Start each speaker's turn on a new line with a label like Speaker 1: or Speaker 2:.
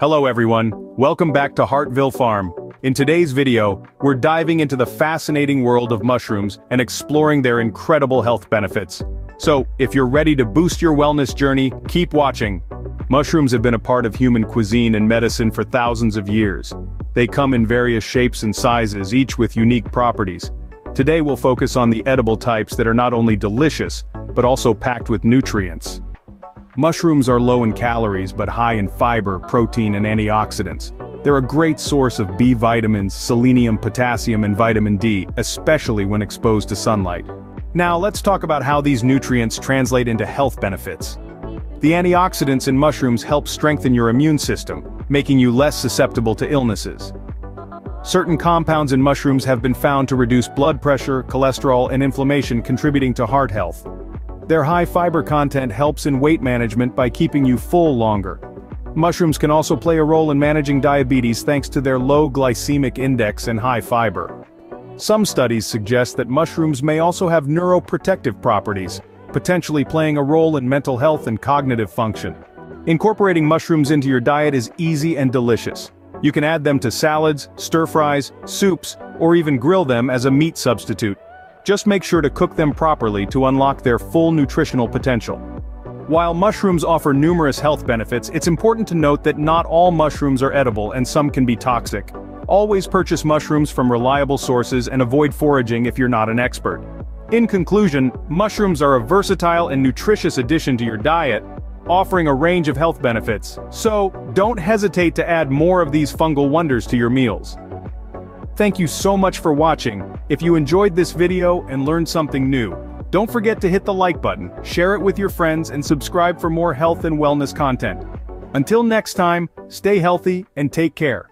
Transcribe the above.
Speaker 1: Hello everyone, welcome back to Hartville Farm. In today's video, we're diving into the fascinating world of mushrooms and exploring their incredible health benefits. So, if you're ready to boost your wellness journey, keep watching. Mushrooms have been a part of human cuisine and medicine for thousands of years. They come in various shapes and sizes, each with unique properties. Today we'll focus on the edible types that are not only delicious, but also packed with nutrients. Mushrooms are low in calories but high in fiber, protein, and antioxidants. They're a great source of B vitamins, selenium, potassium, and vitamin D, especially when exposed to sunlight. Now let's talk about how these nutrients translate into health benefits. The antioxidants in mushrooms help strengthen your immune system, making you less susceptible to illnesses. Certain compounds in mushrooms have been found to reduce blood pressure, cholesterol, and inflammation, contributing to heart health. Their high fiber content helps in weight management by keeping you full longer. Mushrooms can also play a role in managing diabetes thanks to their low glycemic index and high fiber. Some studies suggest that mushrooms may also have neuroprotective properties, potentially playing a role in mental health and cognitive function. Incorporating mushrooms into your diet is easy and delicious. You can add them to salads, stir-fries, soups, or even grill them as a meat substitute. Just make sure to cook them properly to unlock their full nutritional potential. While mushrooms offer numerous health benefits, it's important to note that not all mushrooms are edible and some can be toxic. Always purchase mushrooms from reliable sources and avoid foraging if you're not an expert. In conclusion, mushrooms are a versatile and nutritious addition to your diet, offering a range of health benefits. So, don't hesitate to add more of these fungal wonders to your meals. Thank you so much for watching. If you enjoyed this video and learned something new, don't forget to hit the like button, share it with your friends, and subscribe for more health and wellness content. Until next time, stay healthy and take care.